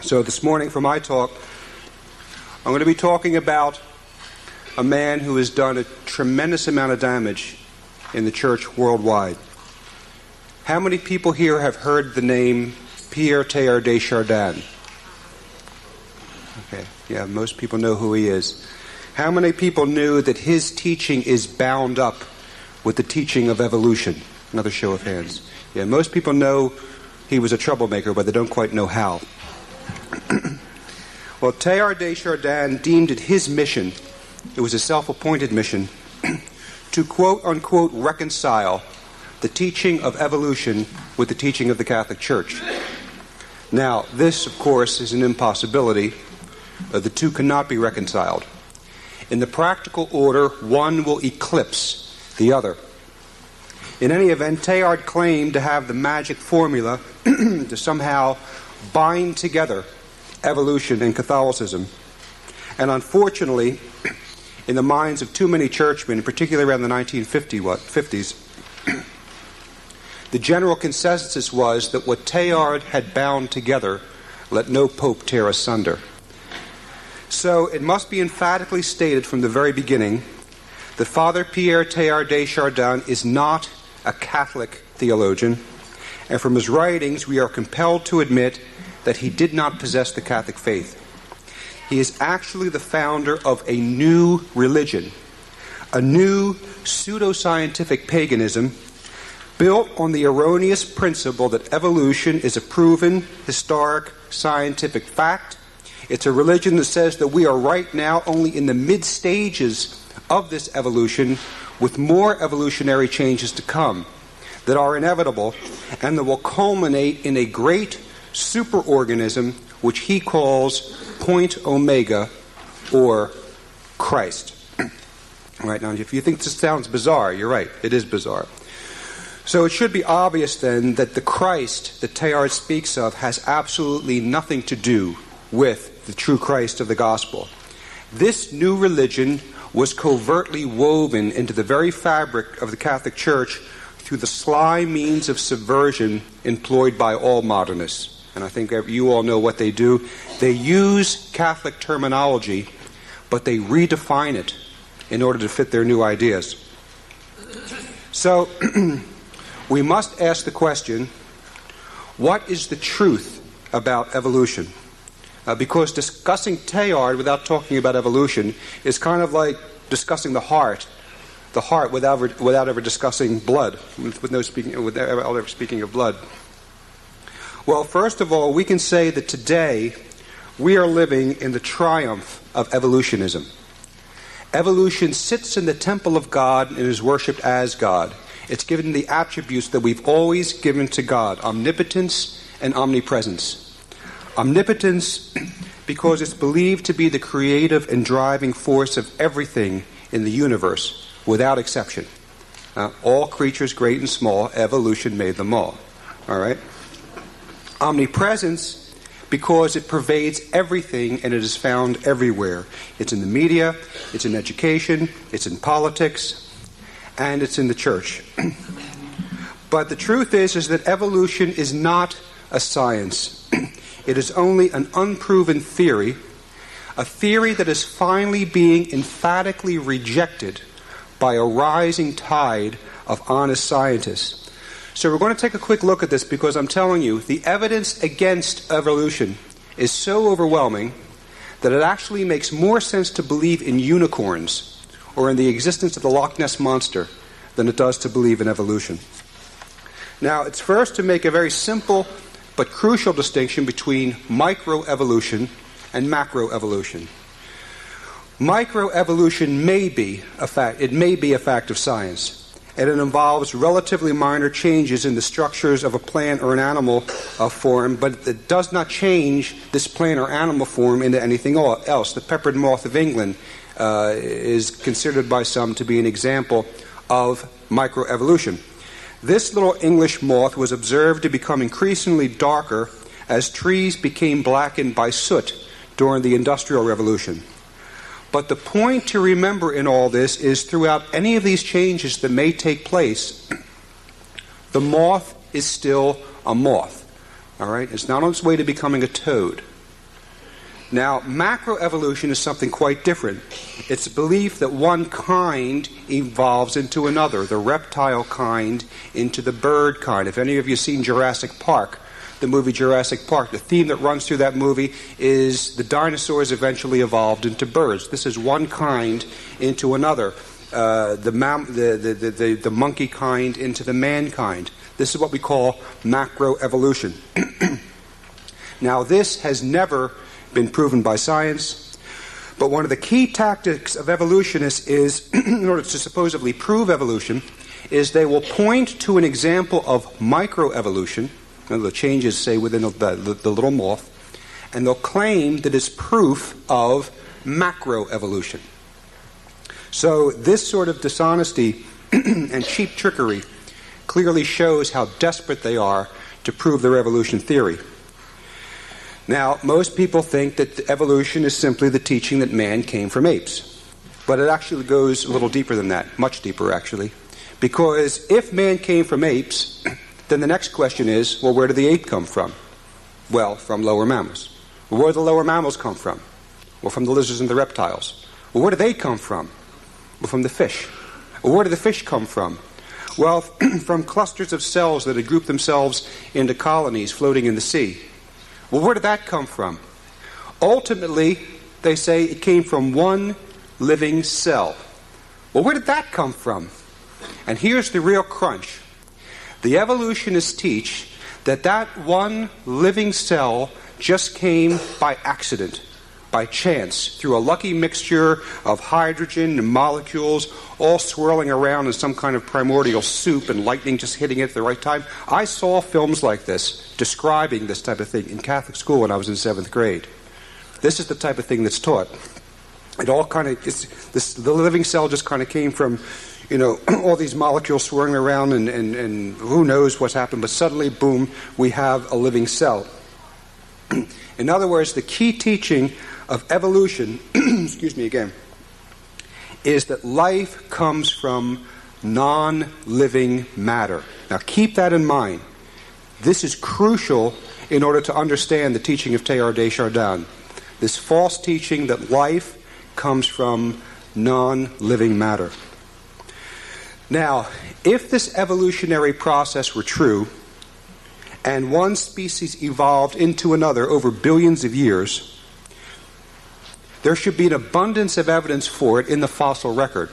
So this morning for my talk, I'm going to be talking about a man who has done a tremendous amount of damage in the church worldwide. How many people here have heard the name Teilhard de Chardin? Okay, yeah, most people know who he is. How many people knew that his teaching is bound up with the teaching of evolution? Another show of hands. Yeah, most people know he was a troublemaker, but they don't quite know how. Well, Teilhard de Chardin deemed it his mission, it was a self-appointed mission, to quote-unquote reconcile the teaching of evolution with the teaching of the Catholic Church. Now, this, of course, is an impossibility. The two cannot be reconciled. In the practical order, one will eclipse the other. In any event, Teilhard claimed to have the magic formula to somehow bind together evolution and Catholicism. And unfortunately, in the minds of too many churchmen, particularly around the 1950s, the general consensus was that what Teilhard had bound together, let no pope tear asunder. So it must be emphatically stated from the very beginning that Father Pierre Teilhard de Chardin is not a Catholic theologian, and from his writings we are compelled to admit that he did not possess the Catholic faith. He is actually the founder of a new religion, a new pseudo-scientific paganism built on the erroneous principle that evolution is a proven, historic, scientific fact. It's a religion that says that we are right now only in the mid-stages of this evolution, with more evolutionary changes to come that are inevitable and that will culminate in a great superorganism which he calls Point Omega, or Christ. Right now, if you think this sounds bizarre, you're right, it is bizarre. So it should be obvious then that the Christ that Teilhard speaks of has absolutely nothing to do with the true Christ of the gospel. This new religion was covertly woven into the very fabric of the Catholic Church through the sly means of subversion employed by all modernists. And I think you all know what they do. They use Catholic terminology, but they redefine it in order to fit their new ideas. So we must ask the question, what is the truth about evolution? Because discussing Teilhard without talking about evolution is kind of like discussing the heart without ever discussing blood, without ever speaking of blood. Well, first of all, we can say that today we are living in the triumph of evolutionism. Evolution sits in the temple of God and is worshipped as God. It's given the attributes that we've always given to God, omnipotence and omnipresence. Omnipotence because it's believed to be the creative and driving force of everything in the universe, without exception. All creatures, great and small, evolution made them all. All right? Omnipresence because it pervades everything and it is found everywhere. It's in the media, it's in education, it's in politics, and it's in the church. But the truth is that evolution is not a science. It is only an unproven theory, a theory that is finally being emphatically rejected by a rising tide of honest scientists. So we're going to take a quick look at this because I'm telling you, the evidence against evolution is so overwhelming that it actually makes more sense to believe in unicorns or in the existence of the Loch Ness Monster than it does to believe in evolution. Now, it's first to make a very simple but crucial distinction between microevolution and macroevolution. Microevolution may be a fact. It may be a fact of science. And it involves relatively minor changes in the structures of a plant or an animal form, but it does not change this plant or animal form into anything else. The peppered moth of England is considered by some to be an example of microevolution. This little English moth was observed to become increasingly darker as trees became blackened by soot during the Industrial Revolution. But the point to remember in all this is throughout any of these changes that may take place, the moth is still a moth. All right? It's not on its way to becoming a toad. Now, macroevolution is something quite different. It's a belief that one kind evolves into another, the reptile kind into the bird kind. If any of you have seen Jurassic Park, the movie Jurassic Park, the theme that runs through that movie is the dinosaurs eventually evolved into birds. This is one kind into another, the monkey kind into the mankind. This is what we call macroevolution. Now, this has never been proven by science, but one of the key tactics of evolutionists is, in order to supposedly prove evolution, is they will point to an example of microevolution, the changes, say, within the little moth, and they'll claim that it's proof of macroevolution. So this sort of dishonesty and cheap trickery clearly shows how desperate they are to prove their evolution theory. Now, most people think that evolution is simply the teaching that man came from apes. But it actually goes a little deeper than that, much deeper actually. Because if man came from apes, then the next question is, well, where did the ape come from? Well, from lower mammals. Well, where do the lower mammals come from? Well, from the lizards and the reptiles. Well, where do they come from? Well, from the fish. Well, where do the fish come from? Well, from clusters of cells that had grouped themselves into colonies floating in the sea. Well, where did that come from? Ultimately, they say it came from one living cell. Well, where did that come from? And here's the real crunch. The evolutionists teach that that one living cell just came by accident, by chance, through a lucky mixture of hydrogen and molecules all swirling around in some kind of primordial soup and lightning just hitting it at the right time. I saw films like this describing this type of thing in Catholic school when I was in 7th grade. This is the type of thing that's taught. It all kind of, the living cell just kind of came from, all these molecules swirling around and who knows what's happened, but suddenly, boom, we have a living cell. In other words, the key teaching of evolution, excuse me again, is that life comes from non-living matter. Now keep that in mind. This is crucial in order to understand the teaching of Teilhard de Chardin. This false teaching that life comes from non-living matter. Now, if this evolutionary process were true, and one species evolved into another over billions of years, there should be an abundance of evidence for it in the fossil record.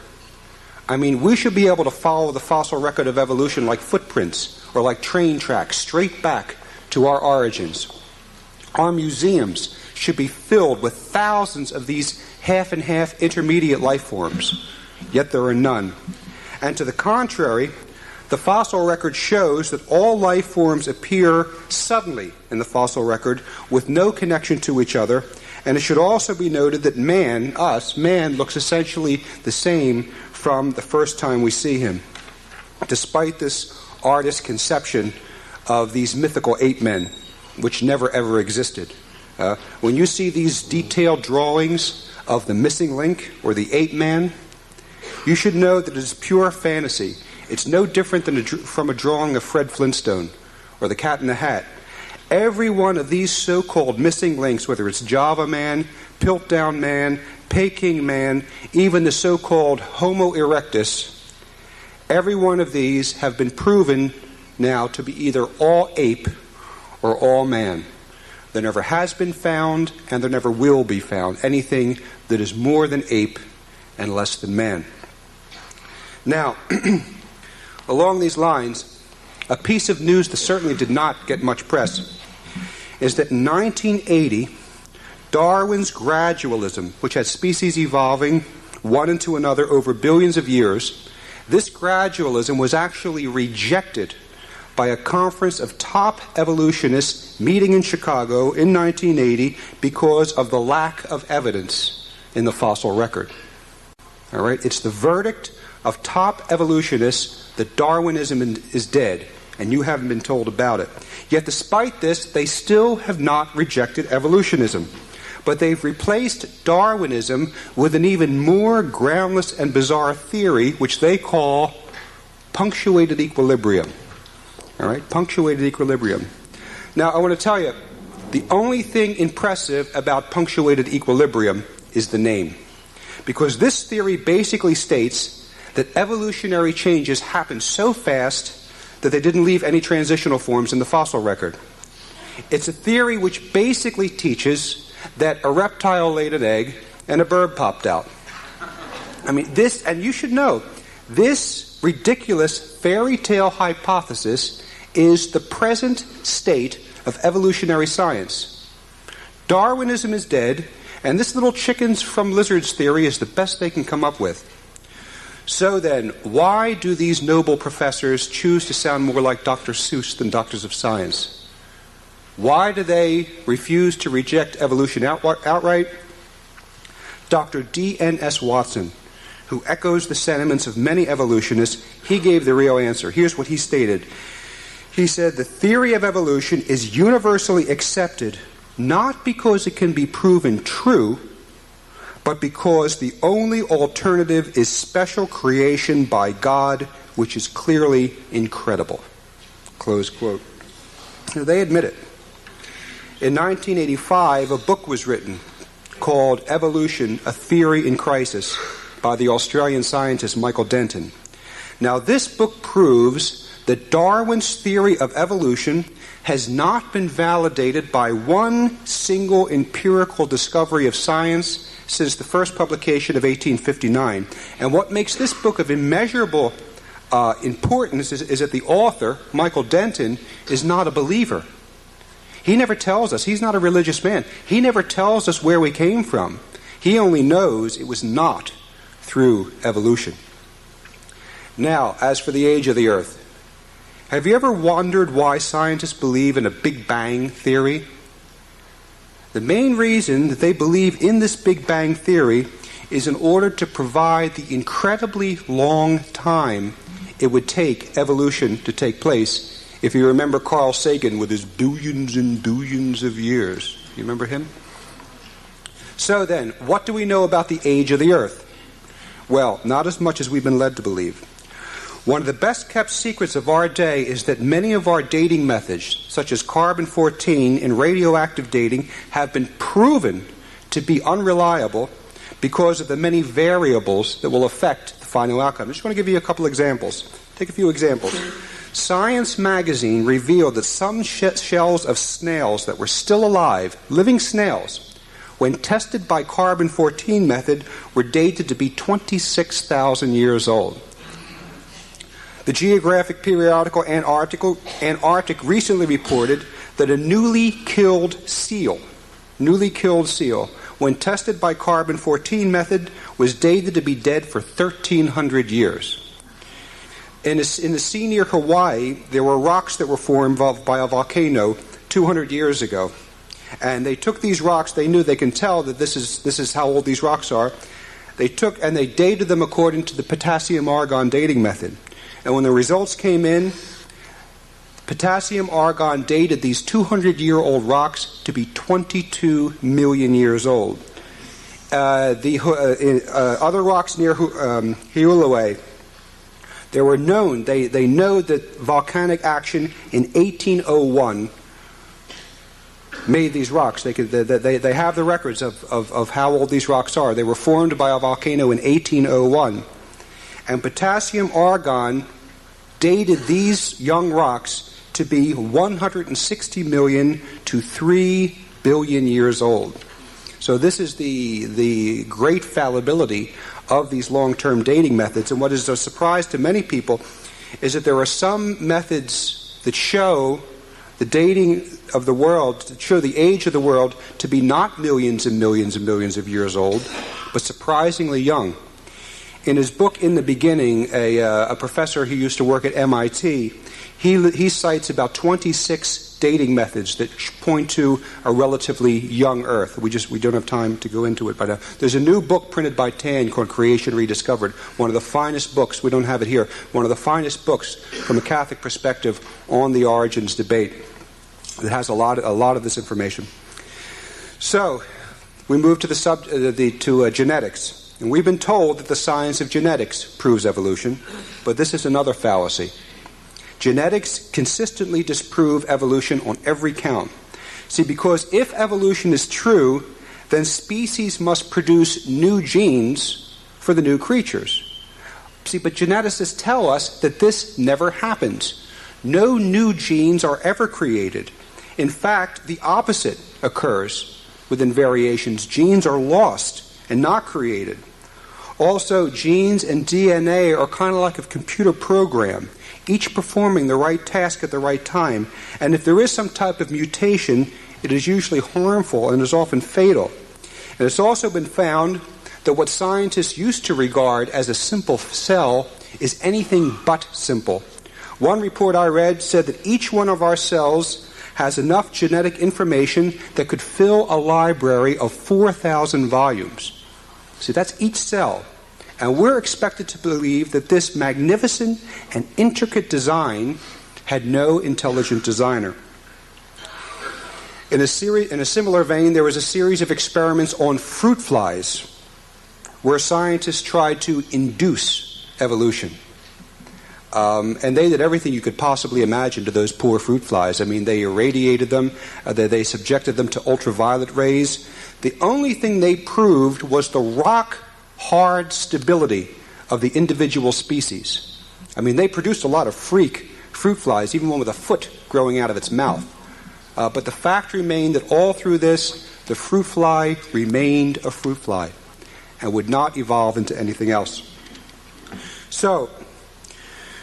I mean, we should be able to follow the fossil record of evolution like footprints or like train tracks straight back to our origins. Our museums should be filled with thousands of these half and half intermediate life forms, yet there are none. And to the contrary, the fossil record shows that all life forms appear suddenly in the fossil record with no connection to each other. And it should also be noted that man looks essentially the same from the first time we see him, despite this artist's conception of these mythical ape men, which never ever existed. When you see these detailed drawings of the missing link or the ape man, you should know that it is pure fantasy. It's no different than from a drawing of Fred Flintstone or the Cat in the Hat. Every one of these so-called missing links, whether it's Java Man, Piltdown Man, Peking Man, even the so-called Homo erectus, every one of these have been proven now to be either all ape or all man. There never has been found, and there never will be found, anything that is more than ape and less than man. Now, along these lines, a piece of news that certainly did not get much press is that in 1980, Darwin's gradualism, which had species evolving one into another over billions of years, this gradualism was actually rejected by a conference of top evolutionists meeting in Chicago in 1980 because of the lack of evidence in the fossil record. All right? It's the verdict of top evolutionists that Darwinism is dead, and you haven't been told about it. Yet despite this, they still have not rejected evolutionism. But they've replaced Darwinism with an even more groundless and bizarre theory, which they call punctuated equilibrium. All right? Punctuated equilibrium. Now, I want to tell you, The only thing impressive about punctuated equilibrium is the name, because this theory basically states that evolutionary changes happen so fast that they didn't leave any transitional forms in the fossil record. It's a theory which basically teaches that a reptile laid an egg and a bird popped out. I mean, this, and you should know, this ridiculous fairy tale hypothesis is the present state of evolutionary science. Darwinism is dead, and this little chickens from lizards theory is the best they can come up with. So then, why do these noble professors choose to sound more like Dr. Seuss than doctors of science? Why do they refuse to reject evolution outright? Dr. D.N.S. Watson, who echoes the sentiments of many evolutionists, he gave the real answer. Here's what he stated. He said, the theory of evolution is universally accepted not because it can be proven true, but because the only alternative is special creation by God, which is clearly incredible. Close quote. Now, they admit it. In 1985, a book was written called Evolution, A Theory in Crisis by the Australian scientist Michael Denton. Now, this book proves that Darwin's theory of evolution has not been validated by one single empirical discovery of science since the first publication of 1859. And what makes this book of immeasurable importance is that the author, Michael Denton, is not a believer. He never tells us. He's not a religious man. He never tells us where we came from. He only knows it was not through evolution. Now, as for the age of the Earth, have you ever wondered why scientists believe in a Big Bang theory? The main reason that they believe in this Big Bang theory is in order to provide the incredibly long time it would take evolution to take place. If you remember Carl Sagan with his billions and billions of years. You remember him? So then, what do we know about the age of the Earth? Well, not as much as we've been led to believe. One of the best-kept secrets of our day is that many of our dating methods, such as carbon-14 and radioactive dating, have been proven to be unreliable because of the many variables that will affect the final outcome. I just want to give you a couple examples. Take a few examples. Science magazine revealed that some shells of snails that were still alive, living snails, when tested by carbon-14 method, were dated to be 26,000 years old. The geographic periodical Antarctic recently reported that a newly killed seal, when tested by carbon-14 method, was dated to be dead for 1,300 years. In the sea near Hawaii, there were rocks that were formed by a volcano 200 years ago. And they took these rocks, they knew they can tell that this is how old these rocks are. They took and they dated them according to the potassium-argon dating method. And when the results came in, potassium-argon dated these 200-year-old rocks to be 22 million years old. Other rocks near Hiulue, they know that volcanic action in 1801 made these rocks. They have the records of how old these rocks are. They were formed by a volcano in 1801. And potassium-argon dated these young rocks to be 160 million to 3 billion years old. So this is the great fallibility of these long-term dating methods. And what is a surprise to many people is that there are some methods that show the dating of the world, that show the age of the world to be not millions and millions and millions of years old, but surprisingly young. In his book, In the Beginning, a professor who used to work at MIT, he cites about 26 dating methods that point to a relatively young Earth. We don't have time to go into it, but there's a new book printed by Tan called Creation Rediscovered, one of the finest books, we don't have it here, one of the finest books from a Catholic perspective on the origins debate. It has a lot of this information. So, we move to genetics. And we've been told that the science of genetics proves evolution, but this is another fallacy. Genetics consistently disprove evolution on every count. See, because if evolution is true, then species must produce new genes for the new creatures. See, but geneticists tell us that this never happens. No new genes are ever created. In fact, the opposite occurs within variations. Genes are lost and not created. Also, genes and DNA are kind of like a computer program, each performing the right task at the right time. And if there is some type of mutation, it is usually harmful and is often fatal. And it's also been found that what scientists used to regard as a simple cell is anything but simple. One report I read said that each one of our cells has enough genetic information that could fill a library of 4,000 volumes. See, that's each cell. And we're expected to believe that this magnificent and intricate design had no intelligent designer. In a similar vein, there was a series of experiments on fruit flies where scientists tried to induce evolution. And they did everything you could possibly imagine to those poor fruit flies. I mean, they irradiated them, they subjected them to ultraviolet rays. The only thing they proved was the rock-hard stability of the individual species. I mean, they produced a lot of freak fruit flies, even one with a foot growing out of its mouth. But the fact remained that all through this, the fruit fly remained a fruit fly and would not evolve into anything else. So,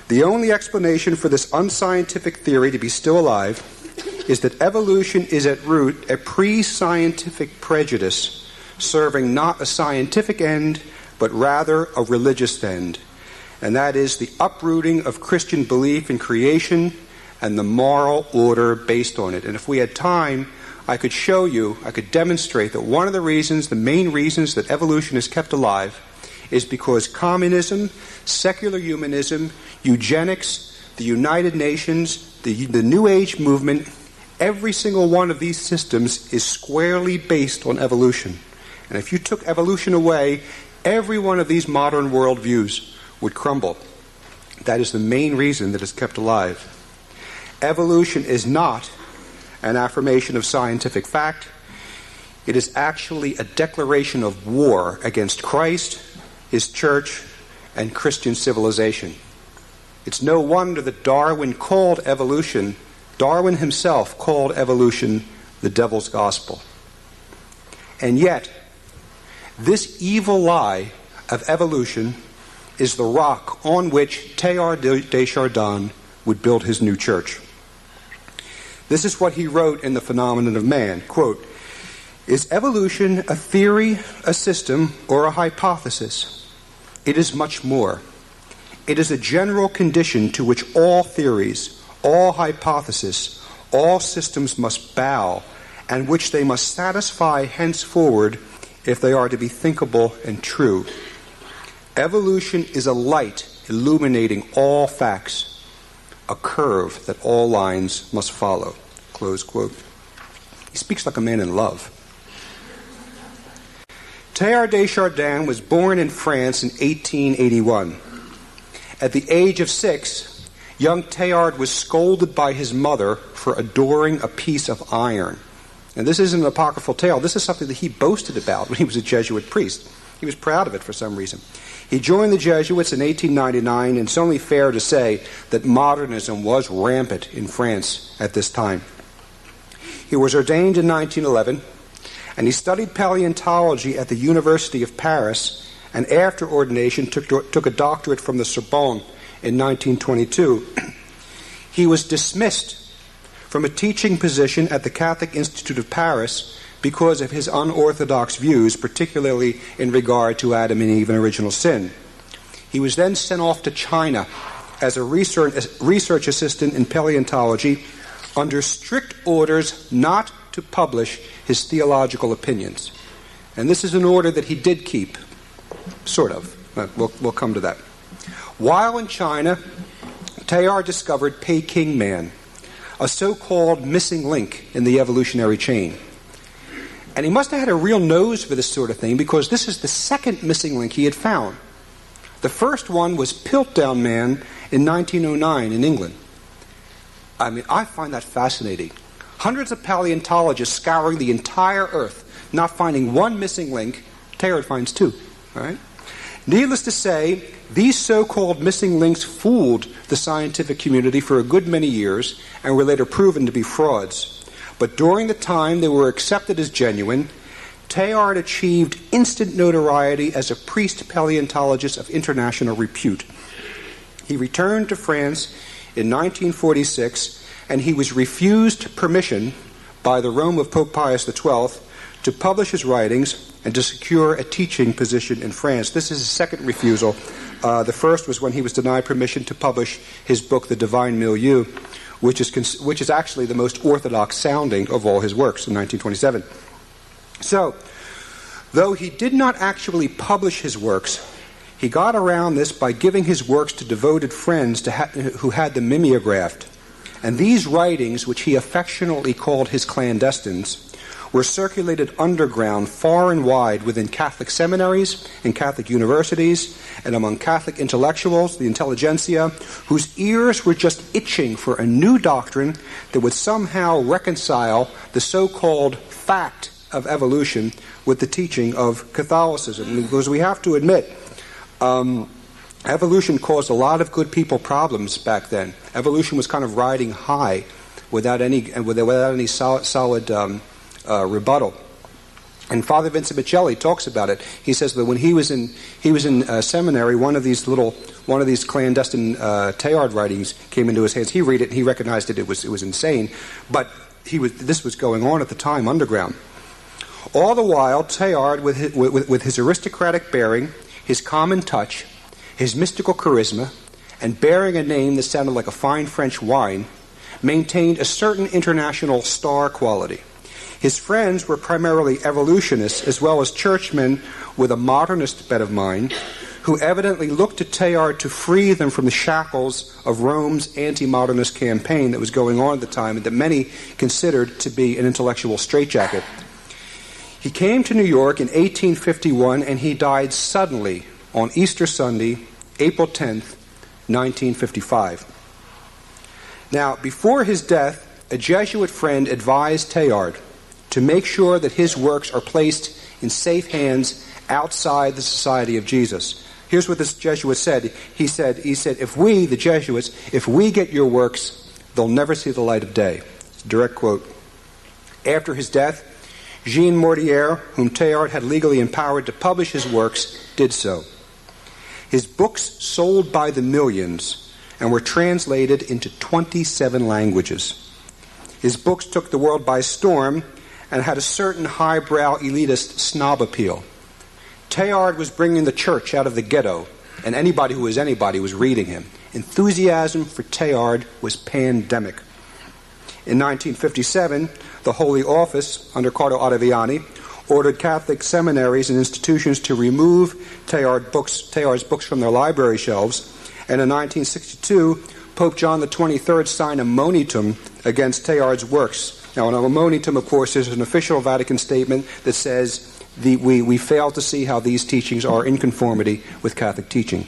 the only explanation for this unscientific theory to be still alive is that evolution is at root a pre-scientific prejudice serving not a scientific end, but rather a religious end. And that is the uprooting of Christian belief in creation and the moral order based on it. And if we had time, I could show you, I could demonstrate that one of the reasons, the main reasons that evolution is kept alive is because communism, secular humanism, eugenics, the United Nations, the New Age movement, every single one of these systems is squarely based on evolution. And if you took evolution away, every one of these modern worldviews would crumble. That is the main reason that it's kept alive. Evolution is not an affirmation of scientific fact. It is actually a declaration of war against Christ, his church, and Christian civilization. It's no wonder that Darwin himself called evolution the devil's gospel. And yet, this evil lie of evolution is the rock on which Teilhard de Chardin would build his new church. This is what he wrote in The Phenomenon of Man, quote, "Is evolution a theory, a system, or a hypothesis? It is much more. It is a general condition to which all theories, all hypotheses, all systems must bow, and which they must satisfy henceforward if they are to be thinkable and true. Evolution is a light illuminating all facts, a curve that all lines must follow." Close quote. He speaks like a man in love. Teilhard de Chardin was born in France in 1881. At the age of 6, young Teilhard was scolded by his mother for adoring a piece of iron. And this isn't an apocryphal tale. This is something that he boasted about when he was a Jesuit priest. He was proud of it for some reason. He joined the Jesuits in 1899, and it's only fair to say that modernism was rampant in France at this time. He was ordained in 1911, and he studied paleontology at the University of Paris, and after ordination took a doctorate from the Sorbonne in 1922. He was dismissed from a teaching position at the Catholic Institute of Paris because of his unorthodox views, particularly in regard to Adam and Eve and original sin. He was then sent off to China as a research assistant in paleontology under strict orders not to publish his theological opinions. And this is an order that he did keep, sort of. We'll come to that. While in China, Teilhard discovered Peking Man, a so-called missing link in the evolutionary chain. And he must have had a real nose for this sort of thing, because this is the second missing link he had found. The first one was Piltdown Man in 1909 in England. I mean, I find that fascinating. Hundreds of paleontologists scouring the entire Earth, not finding one missing link. Teilhard finds two. All right? Needless to say, these so-called missing links fooled the scientific community for a good many years and were later proven to be frauds. But during the time they were accepted as genuine, Teilhard achieved instant notoriety as a priest paleontologist of international repute. He returned to France in 1946, and he was refused permission by the Rome of Pope Pius XII to publish his writings and to secure a teaching position in France. This is his second refusal. The first was when he was denied permission to publish his book, The Divine Milieu, which is actually the most orthodox sounding of all his works in 1927. So, though he did not actually publish his works, he got around this by giving his works to devoted friends who had them mimeographed. And these writings, which he affectionately called his clandestines, were circulated underground far and wide within Catholic seminaries and Catholic universities and among Catholic intellectuals, the intelligentsia, whose ears were just itching for a new doctrine that would somehow reconcile the so-called fact of evolution with the teaching of Catholicism. Because we have to admit, evolution caused a lot of good people problems back then. Evolution was kind of riding high without any solid rebuttal. And Father Vincent Micheli talks about it. He says that when he was in seminary, one of these clandestine Teilhard writings came into his hands. He read it and he recognized it was insane, but this was going on at the time underground. All the while, Teilhard, with his aristocratic bearing, his common touch, his mystical charisma, and bearing a name that sounded like a fine French wine, maintained a certain international star quality. His friends were primarily evolutionists as well as churchmen with a modernist bent of mind, who evidently looked to Teilhard to free them from the shackles of Rome's anti-modernist campaign that was going on at the time and that many considered to be an intellectual straitjacket. He came to New York in 1851 and he died suddenly on Easter Sunday, April 10th, 1955. Now, before his death, a Jesuit friend advised Teilhard to make sure that his works are placed in safe hands outside the Society of Jesus. Here's what this Jesuit said. He said, if we, the Jesuits, if we get your works, they'll never see the light of day. Direct quote. After his death, Jean Mortier, whom Teilhard had legally empowered to publish his works, did so. His books sold by the millions and were translated into 27 languages. His books took the world by storm and had a certain highbrow elitist snob appeal. Teilhard was bringing the church out of the ghetto, and anybody who was anybody was reading him. Enthusiasm for Teilhard was pandemic. In 1957, the Holy Office, under Cardinal Ottaviani, ordered Catholic seminaries and institutions to remove Teilhard's books from their library shelves, and in 1962, Pope John XXIII signed a monitum against Teilhard's works. Now, an monitum, of course, is an official Vatican statement that says we fail to see how these teachings are in conformity with Catholic teaching.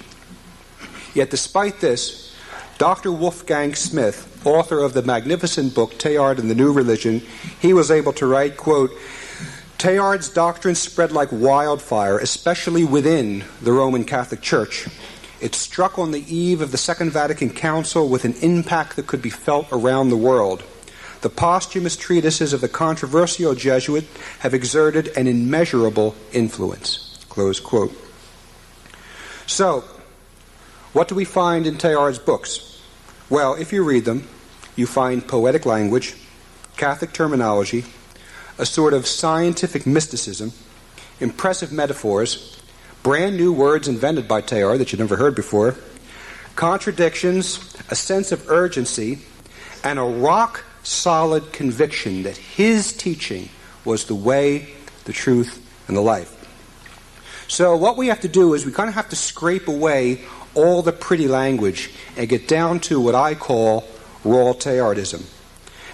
Yet, despite this, Dr. Wolfgang Smith, author of the magnificent book Teilhard and the New Religion, he was able to write, quote, Teilhard's doctrine spread like wildfire, especially within the Roman Catholic Church. It struck on the eve of the Second Vatican Council with an impact that could be felt around the world. The posthumous treatises of the controversial Jesuit have exerted an immeasurable influence. Close quote. So, what do we find in Teilhard's books? Well, if you read them, you find poetic language, Catholic terminology, a sort of scientific mysticism, impressive metaphors, brand new words invented by Teilhard that you'd never heard before, contradictions, a sense of urgency, and a rock-solid conviction that his teaching was the way, the truth, and the life. So what we have to do is we kind of have to scrape away all the pretty language and get down to what I call raw Teilhardism.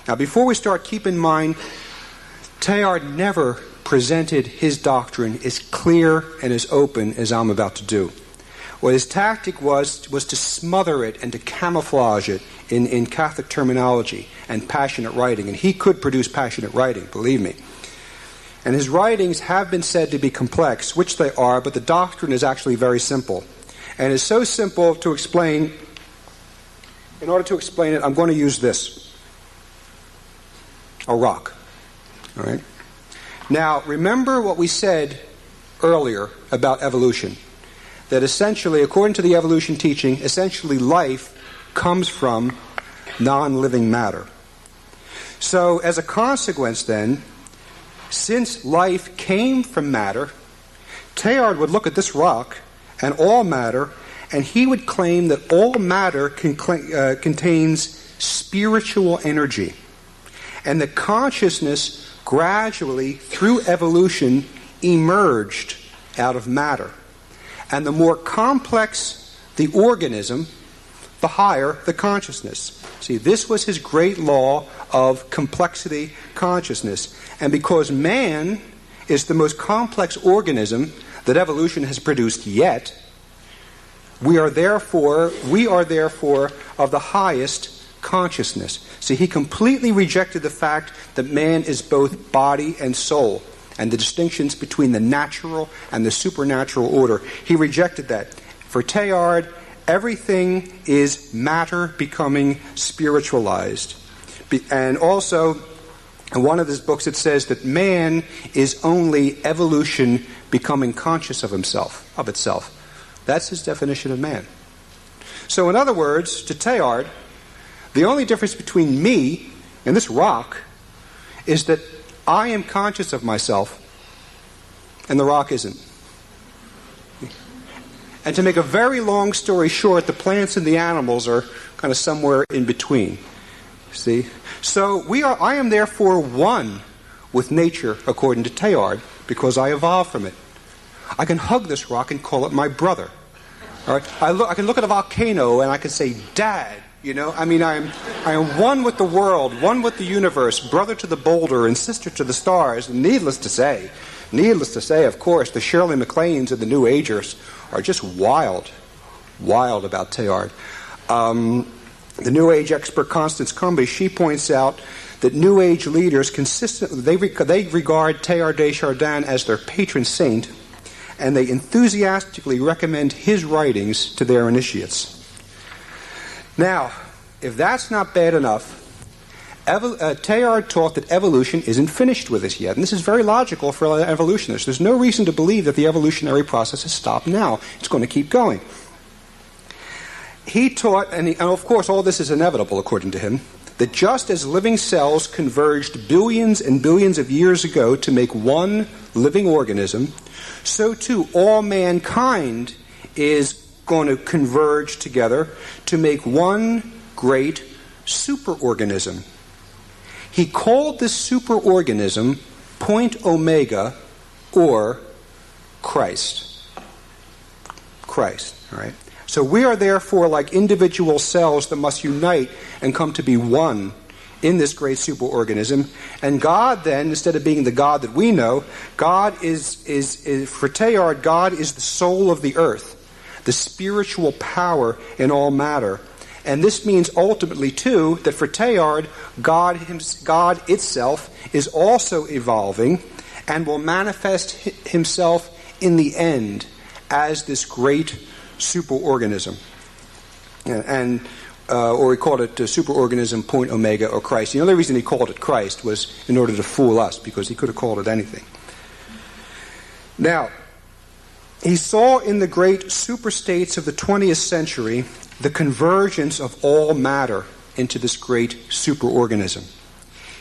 Now, before we start, keep in mind, Teilhard never presented his doctrine as clear and as open as I'm about to do. What his tactic was to smother it and to camouflage it in Catholic terminology and passionate writing. And he could produce passionate writing, believe me. And his writings have been said to be complex, which they are, but the doctrine is actually very simple. And it's so simple to explain. In order to explain it, I'm going to use this. A rock. All right? Now, remember what we said earlier about evolution. That essentially, according to the evolution teaching, essentially life comes from non-living matter. So, as a consequence then, since life came from matter, Teilhard would look at this rock and all matter, and he would claim that all matter contains spiritual energy, and that consciousness gradually, through evolution, emerged out of matter. And the more complex the organism, the higher the consciousness. See, this was his great law of complexity consciousness. And because man is the most complex organism that evolution has produced yet, we are therefore of the highest consciousness. See, he completely rejected the fact that man is both body and soul, and the distinctions between the natural and the supernatural order. He rejected that. For Teilhard, everything is matter becoming spiritualized. And also, in one of his books it says that man is only evolution becoming conscious of itself. That's his definition of man. So in other words, to Teilhard, the only difference between me and this rock is that I am conscious of myself, and the rock isn't. And to make a very long story short, the plants and the animals are kind of somewhere in between. See? So I am therefore one with nature, according to Teilhard, because I evolved from it. I can hug this rock and call it my brother. All right? I can look at a volcano and I can say, Dad. You know, I mean, I am one with the world, one with the universe, brother to the boulder and sister to the stars. And needless to say, of course, the Shirley MacLaines and the New Agers are just wild about Teilhard. The New Age expert Constance Cumby, she points out that New Age leaders consistently, they regard Teilhard de Chardin as their patron saint, and they enthusiastically recommend his writings to their initiates. Now, if that's not bad enough, Teilhard taught that evolution isn't finished with us yet. And this is very logical for evolutionists. There's no reason to believe that the evolutionary process has stopped now. It's going to keep going. He taught, and of course all this is inevitable according to him, that just as living cells converged billions and billions of years ago to make one living organism, so too all mankind is going to converge together to make one great superorganism. He called this superorganism point omega, or Christ. Christ, all right? So we are therefore like individual cells that must unite and come to be one in this great superorganism. And God then, instead of being the God that we know, God is for Teilhard, God is the soul of the earth, the spiritual power in all matter. And this means ultimately, too, that for Teilhard, God itself is also evolving and will manifest himself in the end as this great superorganism. Or he called it superorganism point omega, or Christ. The only reason he called it Christ was in order to fool us, because he could have called it anything. Now, he saw in the great superstates of the 20th century the convergence of all matter into this great superorganism.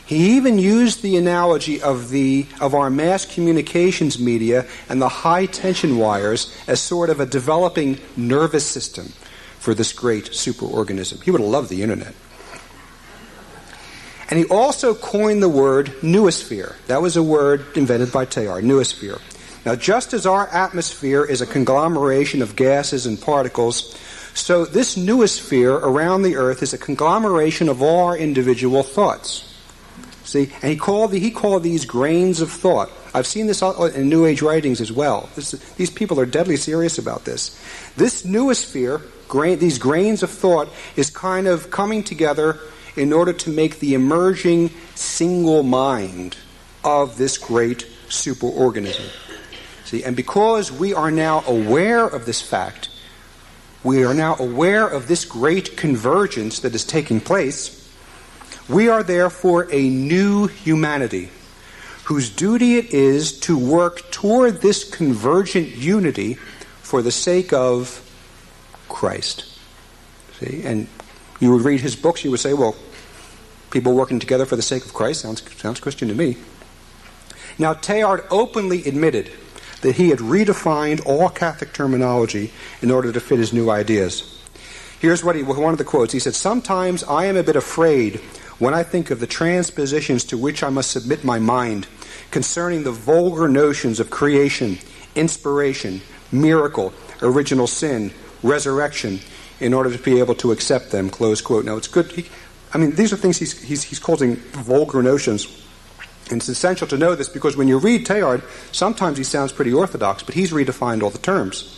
He even used the analogy of our mass communications media and the high tension wires as sort of a developing nervous system for this great superorganism. He would have loved the internet. And he also coined the word noosphere. That was a word invented by Teilhard, noosphere. Now, just as our atmosphere is a conglomeration of gases and particles, so this noosphere around the Earth is a conglomeration of all our individual thoughts. See, and he called these grains of thought. I've seen this in New Age writings as well. These people are deadly serious about this. This noosphere these grains of thought is kind of coming together in order to make the emerging single mind of this great superorganism. See, and because we are now aware of this fact, we are now aware of this great convergence that is taking place, we are therefore a new humanity whose duty it is to work toward this convergent unity for the sake of Christ. See, and you would read his books, you would say, well, people working together for the sake of Christ sounds Christian to me. Now, Teilhard openly admitted that he had redefined all Catholic terminology in order to fit his new ideas. Here's one of the quotes. He said, "Sometimes I am a bit afraid when I think of the transpositions to which I must submit my mind concerning the vulgar notions of creation, inspiration, miracle, original sin, resurrection, in order to be able to accept them," close quote. Now, it's good. These are things he's calling vulgar notions. And it's essential to know this because when you read Teilhard, sometimes he sounds pretty orthodox, but he's redefined all the terms.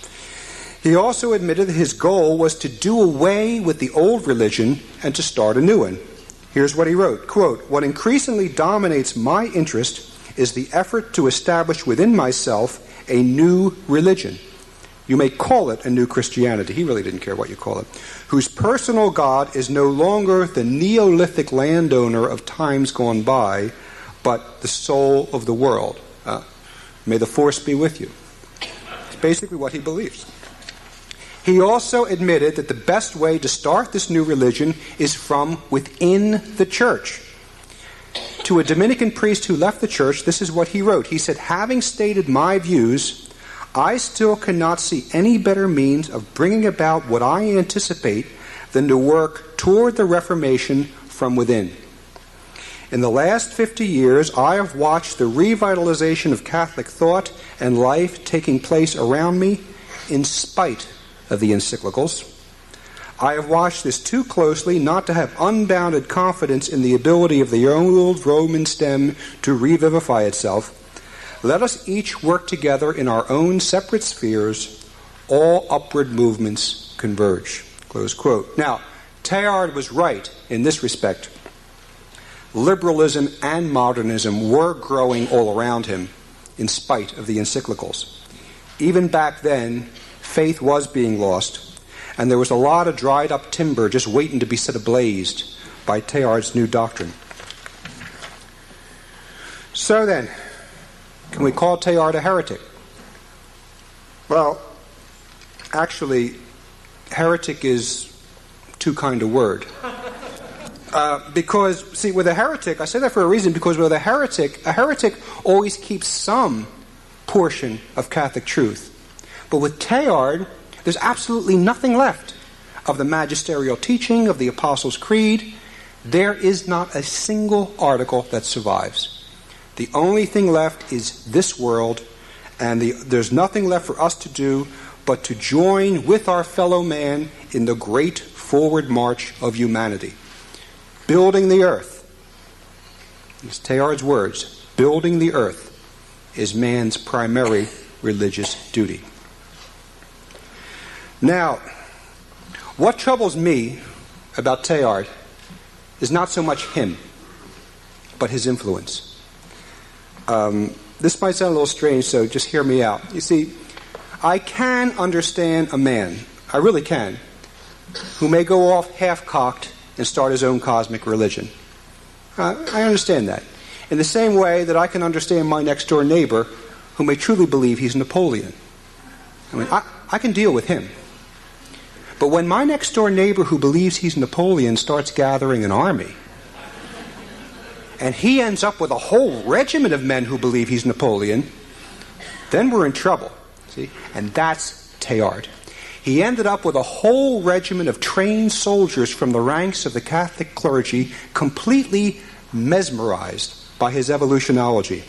He also admitted that his goal was to do away with the old religion and to start a new one. Here's what he wrote, quote, "What increasingly dominates my interest is the effort to establish within myself a new religion. You may call it a new Christianity," he really didn't care what you call it, "whose personal God is no longer the Neolithic landowner of times gone by, but the soul of the world. May the force be with you." It's basically what he believes. He also admitted that the best way to start this new religion is from within the church. To a Dominican priest who left the church, this is what he wrote. He said, "Having stated my views, I still cannot see any better means of bringing about what I anticipate than to work toward the Reformation from within. In the last 50 years, I have watched the revitalization of Catholic thought and life taking place around me in spite of the encyclicals. I have watched this too closely not to have unbounded confidence in the ability of the old Roman stem to revivify itself. Let us each work together in our own separate spheres. All upward movements converge." Close quote. Now, Teilhard was right in this respect. Liberalism and modernism were growing all around him in spite of the encyclicals. Even back then, faith was being lost, and there was a lot of dried up timber just waiting to be set ablaze by Teilhard's new doctrine. So then, can we call Teilhard a heretic? Well, actually, heretic is too kind a word. Because, see, with a heretic, I say that for a reason, because with a heretic always keeps some portion of Catholic truth. But with Teilhard, there's absolutely nothing left of the magisterial teaching of the Apostles' Creed. There is not a single article that survives. The only thing left is this world, and there's nothing left for us to do but to join with our fellow man in the great forward march of humanity. Building the earth, these Teilhard's words, building the earth is man's primary religious duty. Now, what troubles me about Teilhard is not so much him, but his influence. This might sound a little strange, so just hear me out. You see, I can understand a man, I really can, who may go off half-cocked and start his own cosmic religion. I understand that. In the same way that I can understand my next-door neighbor who may truly believe he's Napoleon. I can deal with him. But when my next-door neighbor who believes he's Napoleon starts gathering an army, and he ends up with a whole regiment of men who believe he's Napoleon, then we're in trouble. See? And that's Teilhard. He ended up with a whole regiment of trained soldiers from the ranks of the Catholic clergy, completely mesmerized by his evolutionology.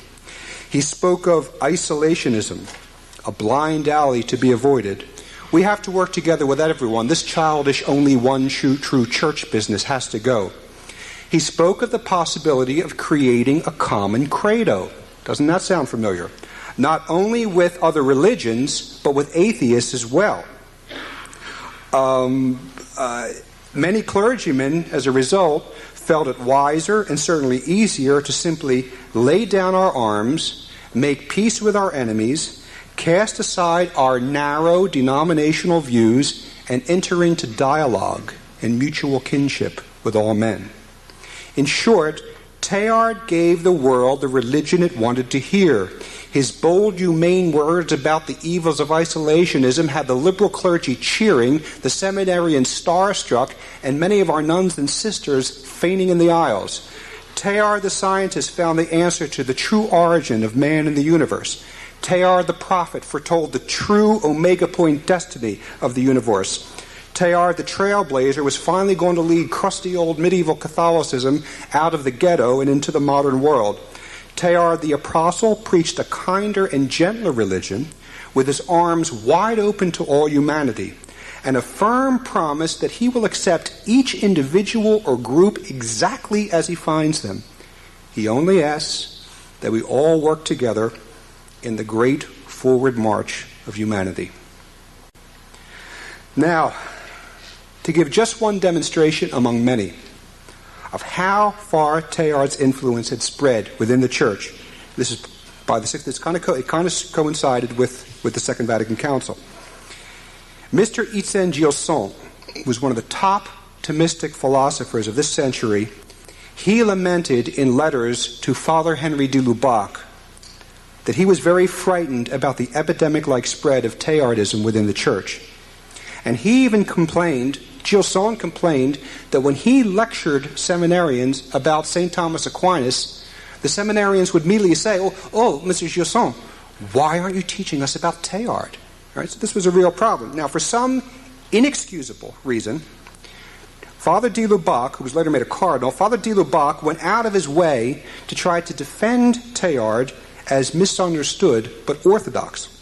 He spoke of isolationism, a blind alley to be avoided. We have to work together with everyone. This childish only one true church business has to go. He spoke of the possibility of creating a common credo. Doesn't that sound familiar? Not only with other religions, but with atheists as well. Many clergymen, as a result, felt it wiser and certainly easier to simply lay down our arms, make peace with our enemies, cast aside our narrow denominational views, and enter into dialogue and mutual kinship with all men. In short, Teilhard gave the world the religion it wanted to hear. His bold, humane words about the evils of isolationism had the liberal clergy cheering, the seminarians starstruck, and many of our nuns and sisters fainting in the aisles. Teilhard the scientist found the answer to the true origin of man in the universe. Teilhard the prophet foretold the true omega point destiny of the universe. Teilhard the trailblazer was finally going to lead crusty old medieval Catholicism out of the ghetto and into the modern world. Teilhard the apostle preached a kinder and gentler religion with his arms wide open to all humanity, and a firm promise that he will accept each individual or group exactly as he finds them. He only asks that we all work together in the great forward march of humanity. Now, to give just one demonstration among many of how far Teilhard's influence had spread within the Church. This is by the sixth. It kind of coincided with the Second Vatican Council. Mr. Oltyn Library was one of the top Thomistic philosophers of this century. He lamented in letters to Father Henry de Lubac that he was very frightened about the epidemic-like spread of Teilhardism within the Church. And he even complained, Gilson complained, that when he lectured seminarians about St. Thomas Aquinas, the seminarians would immediately say, oh, Mr. Gilson, why aren't you teaching us about Teilhard? Right? So this was a real problem. Now, for some inexcusable reason, Father de Lubac, who was later made a cardinal, Father de Lubac went out of his way to try to defend Teilhard as misunderstood but orthodox.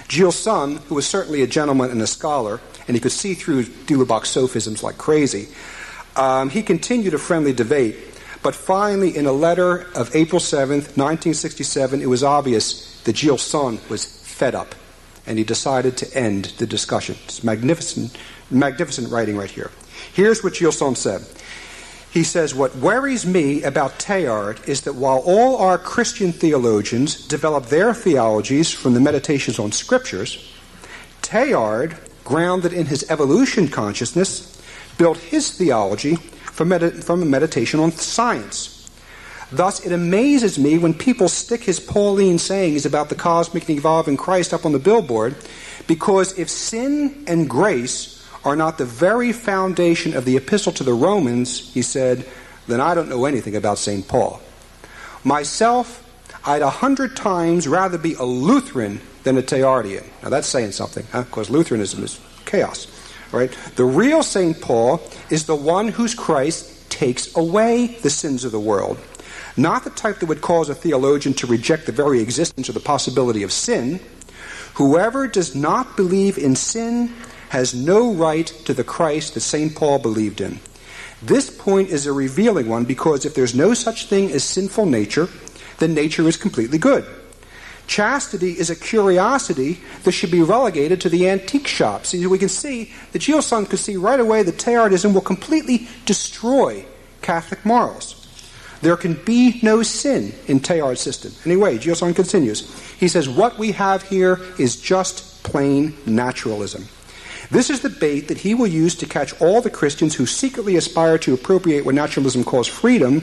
Gilson, who was certainly a gentleman and a scholar, and he could see through de Lubac's sophisms like crazy, he continued a friendly debate, but finally in a letter of April 7th, 1967, it was obvious that Gilson was fed up, and he decided to end the discussion. It's magnificent writing right here. Here's what Gilson said. He says, what worries me about Teilhard is that while all our Christian theologians develop their theologies from the meditations on scriptures, Teilhard, grounded in his evolution consciousness, built his theology from a meditation on science. Thus, it amazes me when people stick his Pauline sayings about the cosmic and evolving Christ up on the billboard, because if sin and grace are not the very foundation of the epistle to the Romans, he said, then I don't know anything about St. Paul. Myself, I'd 100 times rather be a Lutheran than a Teilhardian. Now that's saying something, huh? Because Lutheranism is chaos, right? The real St. Paul is the one whose Christ takes away the sins of the world. Not the type that would cause a theologian to reject the very existence or the possibility of sin. Whoever does not believe in sin has no right to the Christ that St. Paul believed in. This point is a revealing one, because if there's no such thing as sinful nature, then nature is completely good. Chastity is a curiosity that should be relegated to the antique shops. We can see, the Gilson could see right away that Teilhardism will completely destroy Catholic morals. There can be no sin in Teilhard's system. Anyway, Gilson continues. He says, what we have here is just plain naturalism. This is the bait that he will use to catch all the Christians who secretly aspire to appropriate what naturalism calls freedom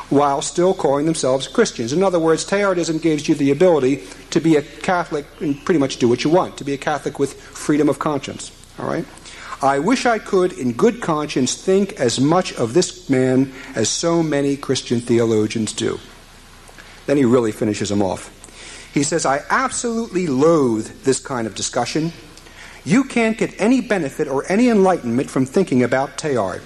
while still calling themselves Christians. In other words, Teilhardism gives you the ability to be a Catholic and pretty much do what you want, to be a Catholic with freedom of conscience. All right? I wish I could, in good conscience, think as much of this man as so many Christian theologians do. Then he really finishes him off. He says, I absolutely loathe this kind of discussion. You can't get any benefit or any enlightenment from thinking about Teilhard.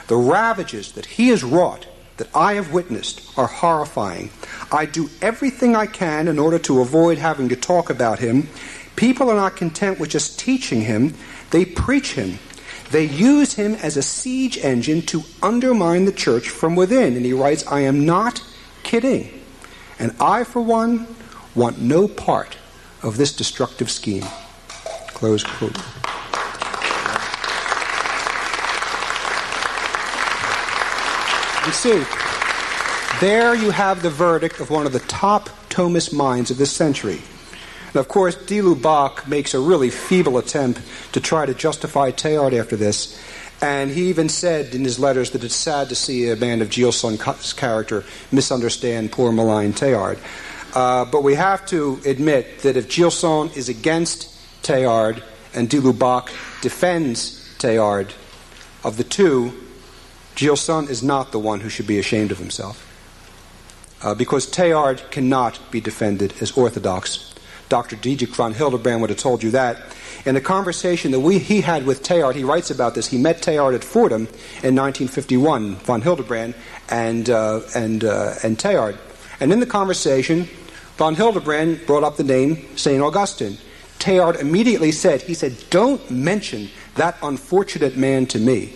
The ravages that he has wrought, that I have witnessed, are horrifying. I do everything I can in order to avoid having to talk about him. People are not content with just teaching him. They preach him. They use him as a siege engine to undermine the church from within. And he writes, I am not kidding. And I, for one, want no part of this destructive scheme. Close quote. You see, there you have the verdict of one of the top Thomist minds of this century. And of course, de Lubac makes a really feeble attempt to try to justify Teilhard after this. And he even said in his letters that it's sad to see a man of Gilson's character misunderstand poor malign Teilhard. But we have to admit that if Gilson is against Teilhard and de Lubac defends Teilhard, of the two, Gilson is not the one who should be ashamed of himself. Because Teilhard cannot be defended as orthodox. Dr. Dietrich von Hildebrand would have told you that. In a conversation that he had with Teilhard, he writes about this. He met Teilhard at Fordham in 1951, von Hildebrand and Teilhard. And in the conversation, von Hildebrand brought up the name St. Augustine. Teilhard immediately said, "Don't mention that unfortunate man to me."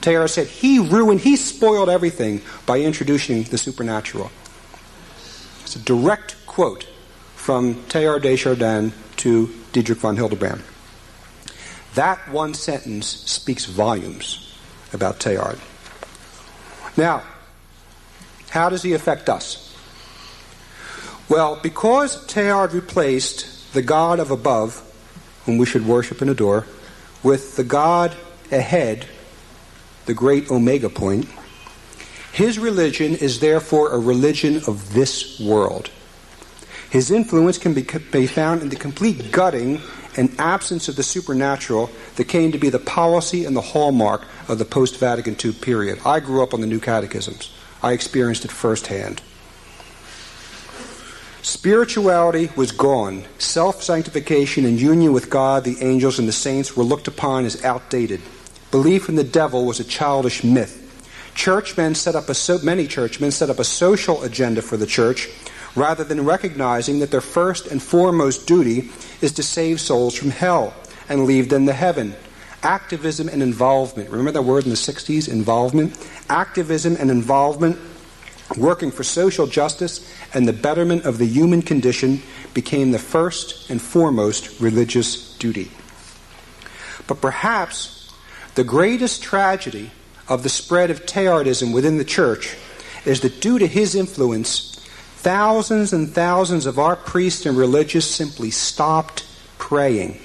Teilhard said, he spoiled everything by introducing the supernatural. It's a direct quote from Teilhard de Chardin to Dietrich von Hildebrand. That one sentence speaks volumes about Teilhard. Now, how does he affect us? Well, because Teilhard replaced the God of above, whom we should worship and adore, with the God ahead, the great omega point, his religion is therefore a religion of this world. His influence can be found in the complete gutting and absence of the supernatural that came to be the policy and the hallmark of the post-Vatican II period. I grew up on the New Catechisms. I experienced it firsthand. Spirituality was gone. Self-sanctification and union with God, the angels, and the saints were looked upon as outdated. Belief in the devil was a childish myth. Many churchmen set up a social agenda for the church, rather than recognizing that their first and foremost duty is to save souls from hell and lead them to heaven. Activism and involvement. Remember that word in the 60s, involvement? Activism and involvement, working for social justice and the betterment of the human condition, became the first and foremost religious duty. But perhaps the greatest tragedy of the spread of Teilhardism within the church is that due to his influence, thousands and thousands of our priests and religious simply stopped praying.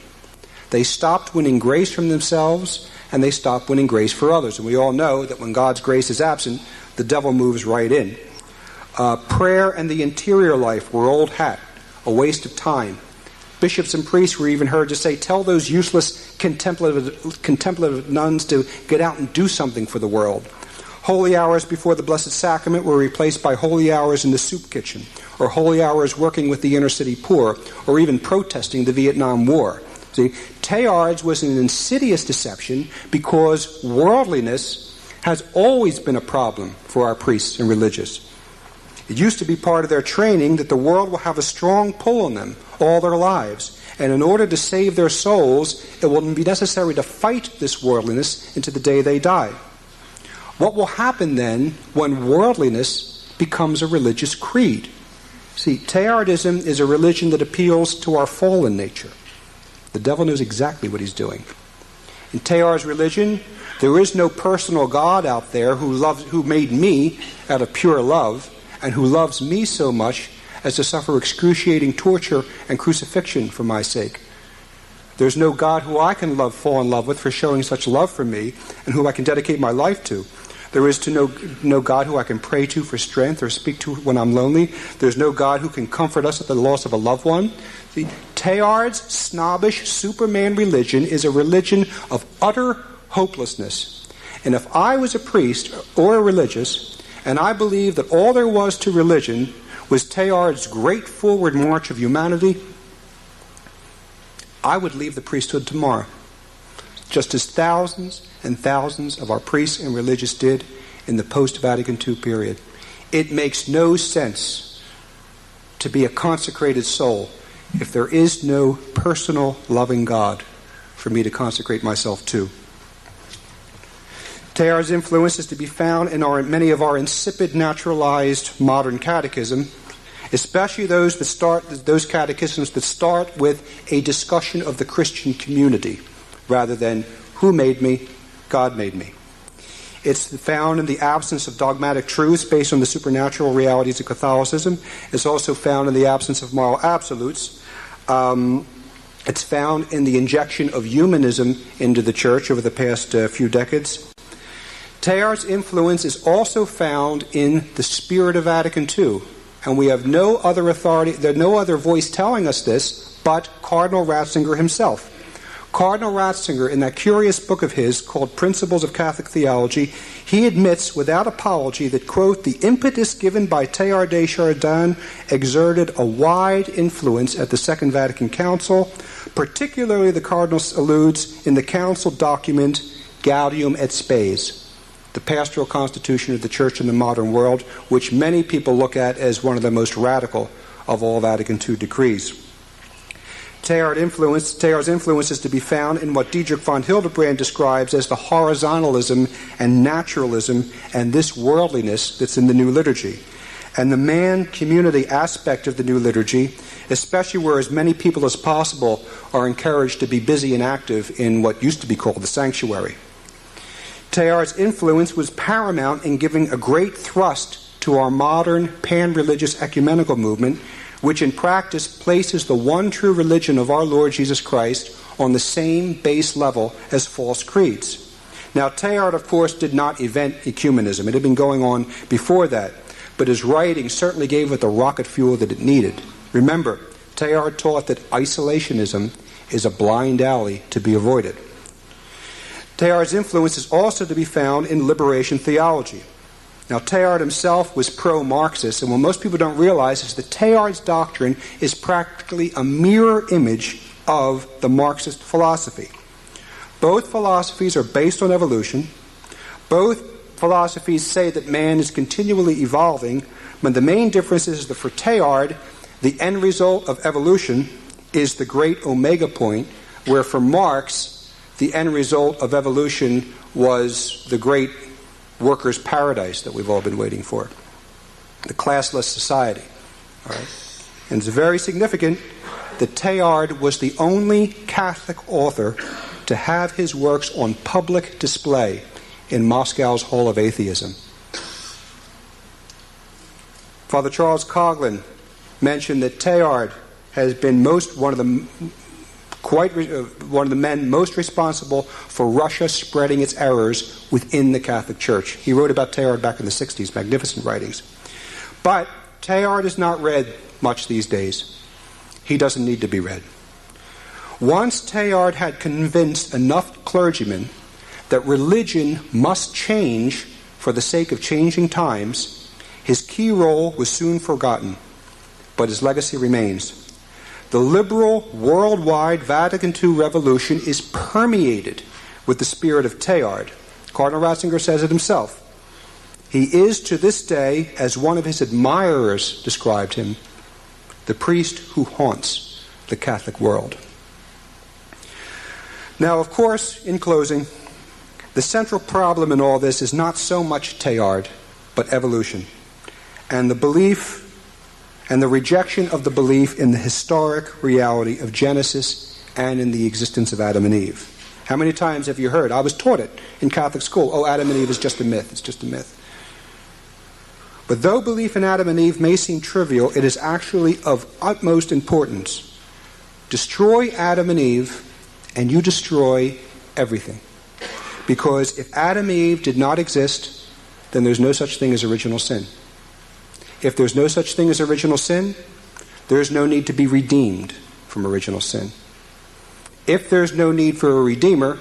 They stopped winning grace from themselves, and they stopped winning grace for others. And we all know that when God's grace is absent, the devil moves right in. Prayer and the interior life were old hat, a waste of time. Bishops and priests were even heard to say, "Tell those useless contemplative nuns to get out and do something for the world." Holy hours before the Blessed Sacrament were replaced by holy hours in the soup kitchen, or holy hours working with the inner city poor, or even protesting the Vietnam War. See, Teilhard's was an insidious deception because worldliness has always been a problem for our priests and religious. It used to be part of their training that the world will have a strong pull on them all their lives, and in order to save their souls, it will be necessary to fight this worldliness into the day they die. What will happen then when worldliness becomes a religious creed? See, Teilhardism is a religion that appeals to our fallen nature. The devil knows exactly what he's doing. In Teilhard's religion, there is no personal God out there who made me out of pure love and who loves me so much as to suffer excruciating torture and crucifixion for my sake. There's no God who I can fall in love with for showing such love for me and whom I can dedicate my life to. There is no God who I can pray to for strength or speak to when I'm lonely. There's no God who can comfort us at the loss of a loved one. See, Teilhard's snobbish Superman religion is a religion of utter hopelessness. And if I was a priest or a religious, and I believed that all there was to religion was Teilhard's great forward march of humanity, I would leave the priesthood tomorrow, just as thousands and thousands of our priests and religious did in the post-Vatican II period. It makes no sense to be a consecrated soul if there is no personal loving God for me to consecrate myself to. Teilhard's influence is to be found in many of our insipid, naturalized modern catechism, especially those catechisms that start with a discussion of the Christian community rather than who made me, God made me. It's found in the absence of dogmatic truths based on the supernatural realities of Catholicism. It's also found in the absence of moral absolutes. It's found in the injection of humanism into the Church over the past few decades. Teilhard's influence is also found in the spirit of Vatican II, and we have no other authority, there's no other voice telling us this but Cardinal Ratzinger himself. Cardinal Ratzinger, in that curious book of his called Principles of Catholic Theology, he admits without apology that, quote, the impetus given by Teilhard de Chardin exerted a wide influence at the Second Vatican Council. Particularly, the Cardinal alludes in the Council document Gaudium et Spes, the pastoral constitution of the Church in the modern world, which many people look at as one of the most radical of all Vatican II decrees. Teilhard's influence is to be found in what Dietrich von Hildebrand describes as the horizontalism and naturalism and this worldliness that's in the new liturgy. And the man-community aspect of the new liturgy, especially where as many people as possible are encouraged to be busy and active in what used to be called the sanctuary. Teilhard's influence was paramount in giving a great thrust to our modern pan-religious ecumenical movement, which in practice places the one true religion of our Lord Jesus Christ on the same base level as false creeds. Now, Teilhard, of course, did not invent ecumenism. It had been going on before that, but his writing certainly gave it the rocket fuel that it needed. Remember, Teilhard taught that isolationism is a blind alley to be avoided. Teilhard's influence is also to be found in liberation theology. Now, Teilhard himself was pro-Marxist, and what most people don't realize is that Teilhard's doctrine is practically a mirror image of the Marxist philosophy. Both philosophies are based on evolution. Both philosophies say that man is continually evolving, but the main difference is that for Teilhard, the end result of evolution is the great omega point, where for Marx, the end result of evolution was the great workers' paradise that we've all been waiting for, the classless society. All right? And it's very significant that Teilhard was the only Catholic author to have his works on public display in Moscow's Hall of Atheism. Father Charles Coughlin mentioned that Teilhard has been one of the men most responsible for Russia spreading its errors within the Catholic Church. He wrote about Teilhard back in the 60s, magnificent writings. But Teilhard is not read much these days. He doesn't need to be read. Once Teilhard had convinced enough clergymen that religion must change for the sake of changing times, his key role was soon forgotten, but his legacy remains. The liberal, worldwide Vatican II revolution is permeated with the spirit of Teilhard. Cardinal Ratzinger says it himself. He is to this day, as one of his admirers described him, the priest who haunts the Catholic world. Now, of course, in closing, the central problem in all this is not so much Teilhard, but evolution, and the belief and the rejection of the belief in the historic reality of Genesis and in the existence of Adam and Eve. How many times have you heard? I was taught it in Catholic school. Oh, Adam and Eve is just a myth. It's just a myth. But though belief in Adam and Eve may seem trivial, it is actually of utmost importance. Destroy Adam and Eve, and you destroy everything. Because if Adam and Eve did not exist, then there's no such thing as original sin. If there's no such thing as original sin, there's no need to be redeemed from original sin. If there's no need for a redeemer,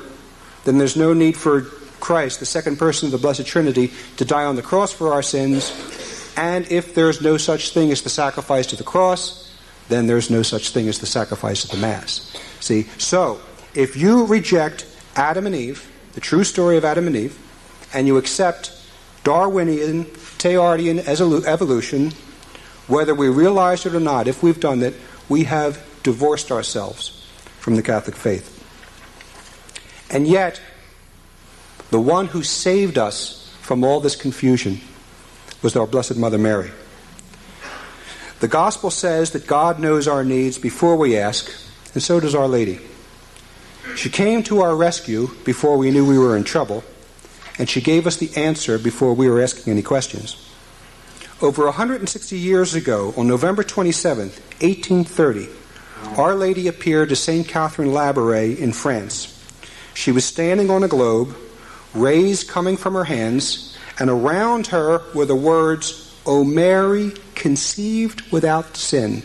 then there's no need for Christ, the second person of the Blessed Trinity, to die on the cross for our sins. And if there's no such thing as the sacrifice to the cross, then there's no such thing as the sacrifice of the Mass. See, so if you reject Adam and Eve, the true story of Adam and Eve, and you accept Darwinian, Teilhardian evolution, whether we realize it or not, if we've done that, we have divorced ourselves from the Catholic faith. And yet, the one who saved us from all this confusion was our Blessed Mother Mary. The Gospel says that God knows our needs before we ask, and so does Our Lady. She came to our rescue before we knew we were in trouble, and she gave us the answer before we were asking any questions. Over 160 years ago, on November 27, 1830, Our Lady appeared to St. Catherine Labouré in France. She was standing on a globe, rays coming from her hands, and around her were the words, "O Mary, conceived without sin,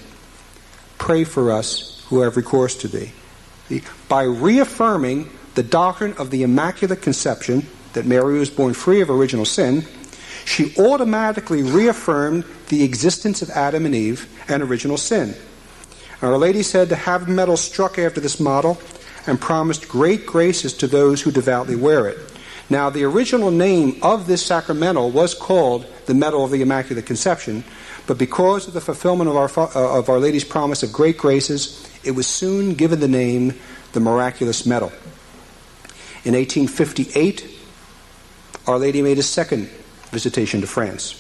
pray for us who have recourse to thee." By reaffirming the doctrine of the Immaculate Conception, that Mary was born free of original sin, she automatically reaffirmed the existence of Adam and Eve and original sin. Our Lady said to have the medal struck after this model and promised great graces to those who devoutly wear it. Now, the original name of this sacramental was called the Medal of the Immaculate Conception, but because of the fulfillment of Our Lady's promise of great graces, it was soon given the name the Miraculous Medal. In 1858, Our Lady made a second visitation to France.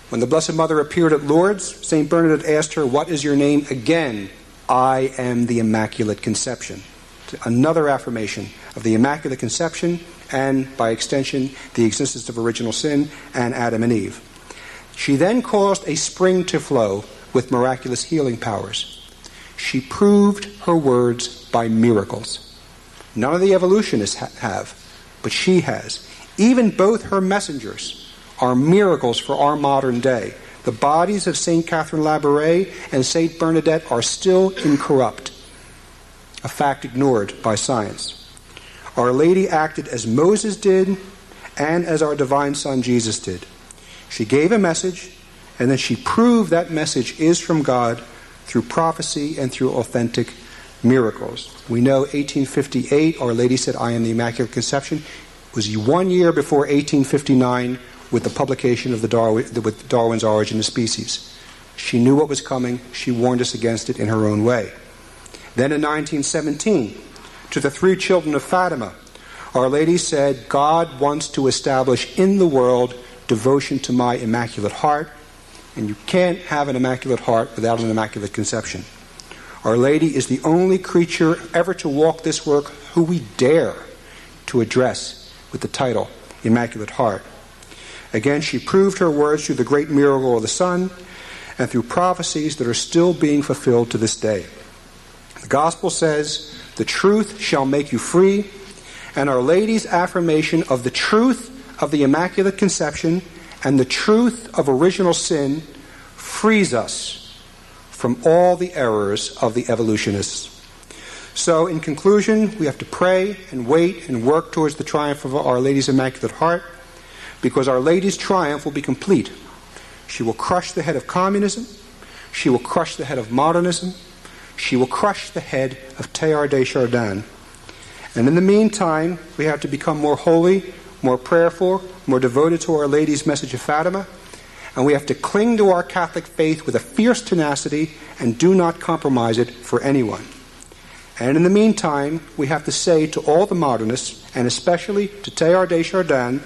When the Blessed Mother appeared at Lourdes, St. Bernadette asked her, "What is your name?" Again, "I am the Immaculate Conception." Another affirmation of the Immaculate Conception and, by extension, the existence of original sin and Adam and Eve. She then caused a spring to flow with miraculous healing powers. She proved her words by miracles. None of the evolutionists have, but she has. Even both her messengers are miracles for our modern day. The bodies of St. Catherine Labouré and St. Bernadette are still incorrupt, a fact ignored by science. Our Lady acted as Moses did and as our divine Son Jesus did. She gave a message, and then she proved that message is from God through prophecy and through authentic miracles. We know 1858, Our Lady said, "I am the Immaculate Conception." It was 1 year before 1859 with the publication of with Darwin's Origin of Species. She knew what was coming. She warned us against it in her own way. Then in 1917, to the 3 children of Fatima, Our Lady said, "God wants to establish in the world devotion to my Immaculate Heart, and you can't have an Immaculate Heart without an Immaculate Conception." Our Lady is the only creature ever to walk this work who we dare to address with the title Immaculate Heart. Again, she proved her words through the great miracle of the Son and through prophecies that are still being fulfilled to this day. The Gospel says, "The truth shall make you free," and Our Lady's affirmation of the truth of the Immaculate Conception and the truth of original sin frees us from all the errors of the evolutionists. So, in conclusion, we have to pray and wait and work towards the triumph of Our Lady's Immaculate Heart, because Our Lady's triumph will be complete. She will crush the head of communism. She will crush the head of modernism. She will crush the head of Teilhard de Chardin. And in the meantime, we have to become more holy, more prayerful, more devoted to Our Lady's message of Fatima, and we have to cling to our Catholic faith with a fierce tenacity and do not compromise it for anyone. And in the meantime, we have to say to all the modernists, and especially to Teilhard de Chardin,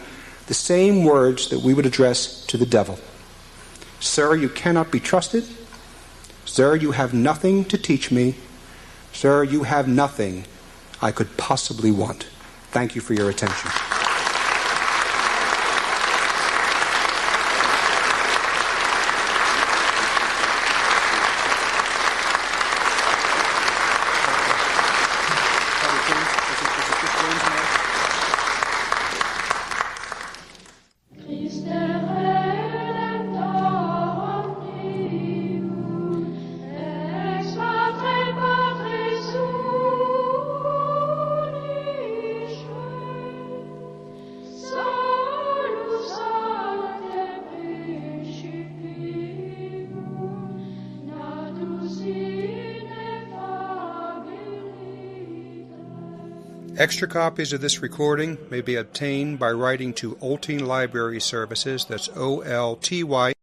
the same words that we would address to the devil. "Sir, you cannot be trusted. Sir, you have nothing to teach me. Sir, you have nothing I could possibly want." Thank you for your attention. Extra copies of this recording may be obtained by writing to Oltyn Library Services, that's Olty